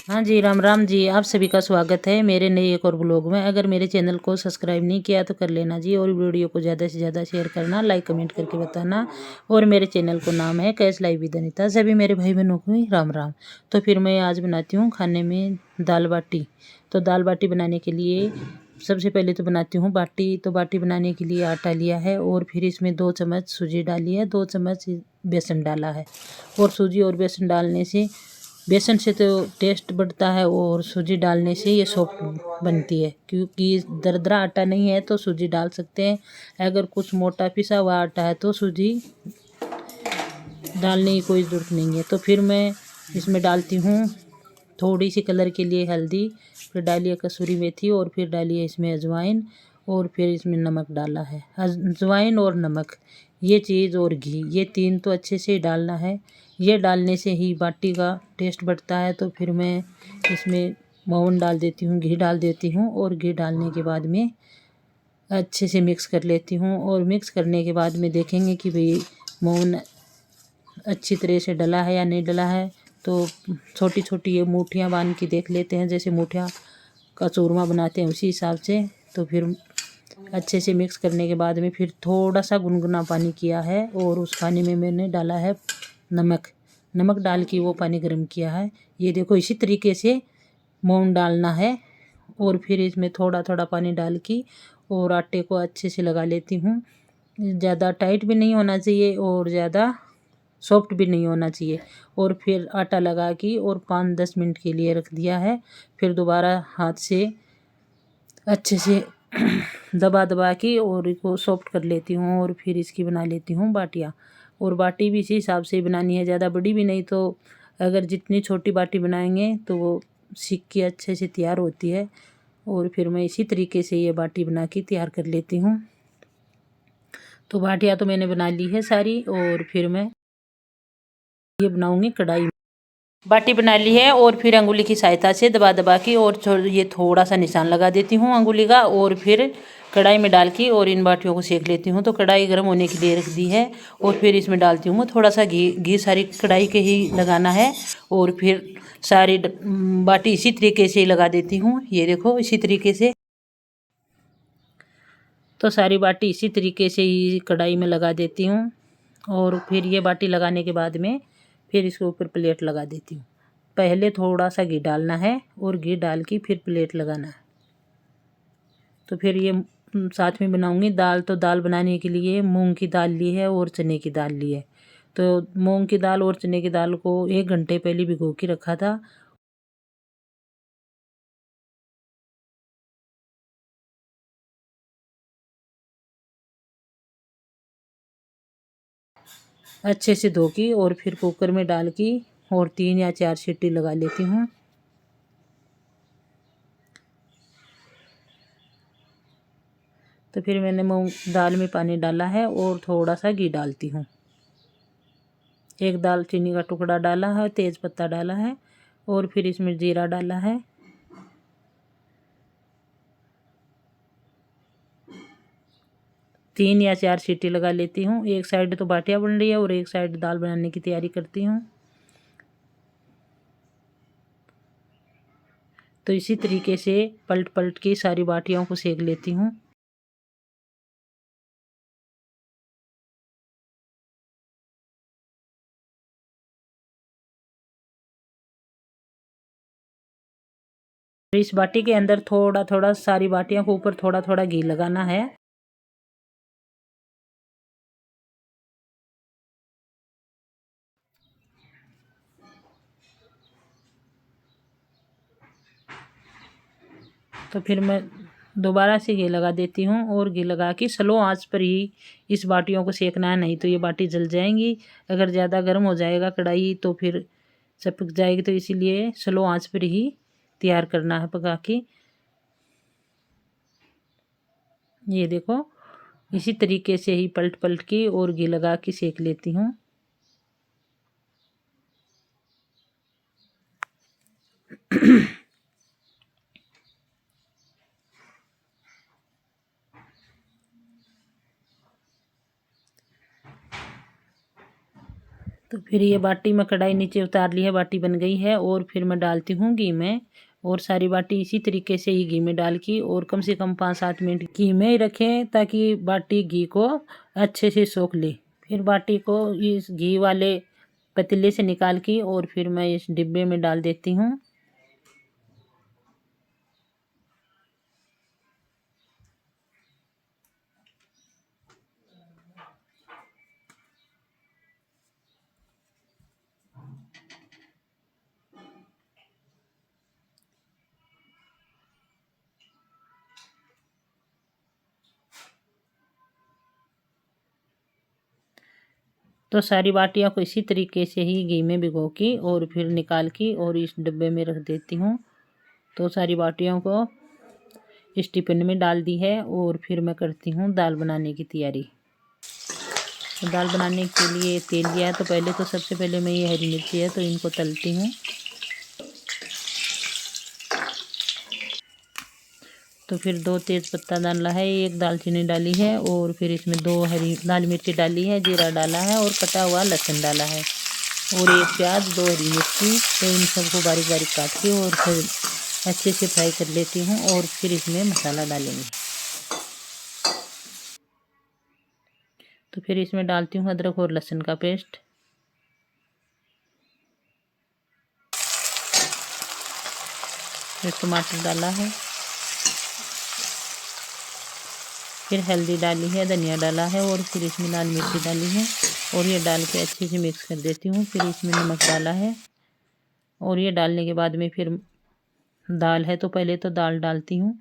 हाँ जी, राम राम जी। आप सभी का स्वागत है मेरे नए एक और ब्लॉग में। अगर मेरे चैनल को सब्सक्राइब नहीं किया तो कर लेना जी, और वीडियो को ज़्यादा से ज़्यादा शेयर करना, लाइक कमेंट करके बताना। और मेरे चैनल को नाम है कैश लाइव विद अनीता। सभी मेरे भाई बहनों को राम राम। तो फिर मैं आज बनाती हूँ खाने में दाल बाटी। तो दाल बाटी बनाने के लिए सबसे पहले तो बनाती हूँ बाटी। तो बाटी बनाने के लिए आटा लिया है और फिर इसमें 2 चम्मच सूजी डाली है, 2 चम्मच बेसन डाला है। और सूजी और बेसन डालने से, बेसन से तो टेस्ट बढ़ता है और सूजी डालने से ये सॉफ्ट बनती है। क्योंकि दरदरा आटा नहीं है तो सूजी डाल सकते हैं। अगर कुछ मोटा पिसा हुआ आटा है तो सूजी डालने की कोई ज़रूरत नहीं है। तो फिर मैं इसमें डालती हूँ थोड़ी सी कलर के लिए हल्दी, फिर डाली है कसूरी मेथी, और फिर डाली है इसमें अजवाइन, और फिर इसमें नमक डाला है। अजवाइन और नमक ये चीज़ और घी, ये 3 तो अच्छे से डालना है। ये डालने से ही बाटी का टेस्ट बढ़ता है। तो फिर मैं इसमें मोवन डाल देती हूँ, घी डाल देती हूँ, और घी डालने के बाद में अच्छे से मिक्स कर लेती हूँ। और मिक्स करने के बाद में देखेंगे कि भाई मोवन अच्छी तरह से डला है या नहीं डला है। तो छोटी छोटी ये मूठियाँ बांध के देख लेते हैं, जैसे मूठियाँ का चूरमा बनाते हैं उसी हिसाब से। तो फिर अच्छे से मिक्स करने के बाद में फिर थोड़ा सा गुनगुना पानी किया है, और उस पानी में मैंने डाला है नमक। नमक डाल के वो पानी गर्म किया है। ये देखो इसी तरीके से मोम डालना है। और फिर इसमें थोड़ा थोड़ा पानी डाल के और आटे को अच्छे से लगा लेती हूँ। ज़्यादा टाइट भी नहीं होना चाहिए और ज़्यादा सॉफ्ट भी नहीं होना चाहिए। और फिर आटा लगा के और 5-10 मिनट के लिए रख दिया है। फिर दोबारा हाथ से अच्छे से दबा दबा के और इसको सॉफ्ट कर लेती हूँ, और फिर इसकी बना लेती हूँ बाटियाँ। और बाटी भी इसी हिसाब से बनानी है, ज़्यादा बड़ी भी नहीं। तो अगर जितनी छोटी बाटी बनाएंगे तो वो सीख के अच्छे से तैयार होती है। और फिर मैं इसी तरीके से ये बाटी बना के तैयार कर लेती हूँ। तो बाटियाँ तो मैंने बना ली है सारी, और फिर मैं ये बनाऊँगी कढ़ाई में। बाटी बना ली है और फिर अंगुली की सहायता से दबा दबा के और ये थोड़ा सा निशान लगा देती हूँ अंगुली का, और फिर कढ़ाई में डाल के और इन बाटियों को सेक लेती हूँ। तो कढ़ाई गर्म होने के लिए रख दी है, और फिर इसमें डालती हूँ थोड़ा सा घी। घी सारी कढ़ाई के ही लगाना है, और फिर सारी बाटी इसी तरीके से ही लगा देती हूँ। ये देखो इसी तरीके से। तो सारी बाटी इसी तरीके से ही कढ़ाई में लगा देती हूँ। और फिर ये बाटी लगाने के बाद में फिर इसके ऊपर प्लेट लगा देती हूँ। पहले थोड़ा सा घी डालना है और घी डाल के फिर प्लेट लगाना है। तो फिर ये साथ में बनाऊंगी दाल। तो दाल बनाने के लिए मूंग की दाल ली है और चने की दाल ली है। तो मूंग की दाल और चने की दाल को 1 घंटे पहले भिगो के रखा था। अच्छे से धो के और फिर कुकर में डाल के और 3 या 4 सीटी लगा लेती हूँ। तो फिर मैंने मूंग दाल में पानी डाला है और थोड़ा सा घी डालती हूँ। 1 दालचीनी का टुकड़ा डाला है, तेज पत्ता डाला है, और फिर इसमें जीरा डाला है। तीन या 4 सीटी लगा लेती हूँ। एक साइड तो बाटियाँ बन रही है और एक साइड दाल बनाने की तैयारी करती हूँ। तो इसी तरीके से पलट पलट के सारी बाटियों को सेक लेती हूँ। इस बाटी के अंदर थोड़ा थोड़ा सारी बाटियों के ऊपर थोड़ा थोड़ा घी लगाना है। तो फिर मैं दोबारा से घी लगा देती हूँ, और घी लगा के स्लो आंच पर ही इस बाटियों को सेकना है, नहीं तो ये बाटी जल जाएंगी। अगर ज़्यादा गर्म हो जाएगा कढ़ाई तो फिर चिपक जाएगी। तो इसीलिए स्लो आंच पर ही तैयार करना है पका के। ये देखो इसी तरीके से ही पलट पलट के और घी लगा के सेक लेती हूँ। तो फिर ये बाटी मैं कढ़ाई नीचे उतार ली है, बाटी बन गई है। और फिर मैं डालती हूँ घी में, और सारी बाटी इसी तरीके से ही घी में डाल की और कम से कम 5-7 मिनट घी में ही रखें ताकि बाटी घी को अच्छे से सोख ले। फिर बाटी को इस घी वाले पतीले से निकाल की और फिर मैं इस डिब्बे में डाल देती हूँ। तो सारी बाटियों को इसी तरीके से ही घी में भिगो की और फिर निकाल की और इस डिब्बे में रख देती हूँ। तो सारी बाटियों को इस टिफिन में डाल दी है और फिर मैं करती हूँ दाल बनाने की तैयारी। तो दाल बनाने के लिए तेल लिया है, तो पहले तो सबसे पहले मैं ये हरी मिर्ची है तो इनको तलती हूँ। तो फिर 2 तेज़ पत्ता डाला है, 1 दालचीनी डाली है और फिर इसमें 2 हरी लाल मिर्ची डाली है, जीरा डाला है और कटा हुआ लहसुन डाला है और 1 प्याज, 2 हरी मिर्ची। तो इन सबको बारीक बारीक काट के और फिर अच्छे से फ्राई कर लेती हूँ और फिर इसमें मसाला डालेंगे। तो फिर इसमें डालती हूँ अदरक और लहसुन का पेस्ट, फिर टमाटर डाला है, फिर हल्दी डाली है, धनिया डाला है और फिर इसमें लाल मिर्ची डाली है और ये डाल के अच्छे से मिक्स कर देती हूँ। फिर इसमें नमक डाला है और ये डालने के बाद में फिर दाल है तो पहले तो दाल डालती हूँ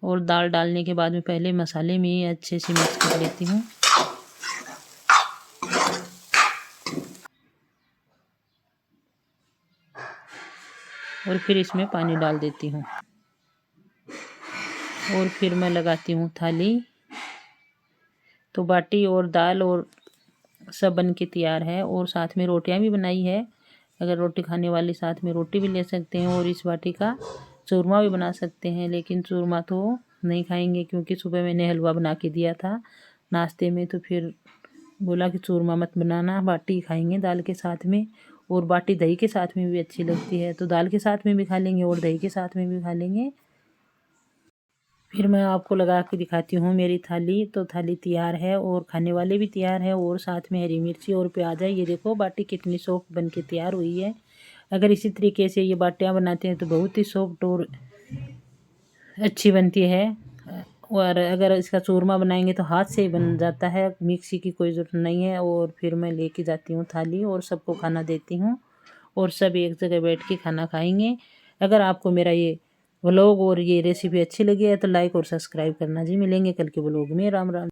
और दाल डालने के बाद में पहले मसाले में अच्छे से मिक्स कर लेती हूँ। और फिर इसमें पानी डाल देती हूँ और फिर मैं लगाती हूँ थाली। तो बाटी और दाल और सब बन के तैयार है और साथ में रोटियां भी बनाई है। अगर रोटी खाने वाले साथ में रोटी भी ले सकते हैं और इस बाटी का चूरमा भी बना सकते हैं, लेकिन चूरमा तो नहीं खाएंगे क्योंकि सुबह मैंने हलवा बना के दिया था नाश्ते में। तो फिर बोला कि चूरमा मत बनाना, बाटी खाएंगे दाल के साथ में। और बाटी दही के साथ में भी अच्छी लगती है, तो दाल के साथ में भी खा लेंगे और दही के साथ में भी खा लेंगे। फिर मैं आपको लगा के दिखाती हूँ मेरी थाली। तो थाली तैयार है और खाने वाले भी तैयार है और साथ में हरी मिर्ची और प्याज है। ये देखो बाटी कितनी सॉफ्ट बन के तैयार हुई है। अगर इसी तरीके से ये बाटियाँ बनाते हैं तो बहुत ही सॉफ्ट और अच्छी बनती है। और अगर इसका चूरमा बनाएंगे तो हाथ से ही बन जाता है, मिक्सी की कोई ज़रूरत नहीं है। और फिर मैं लेके जाती हूँ थाली और सबको खाना देती हूँ और सब एक जगह बैठ के खाना खाएंगे। अगर आपको मेरा ये व्लॉग और ये रेसिपी अच्छी लगी है तो लाइक और सब्सक्राइब करना जी। मिलेंगे कल के व्लॉग में। राम राम।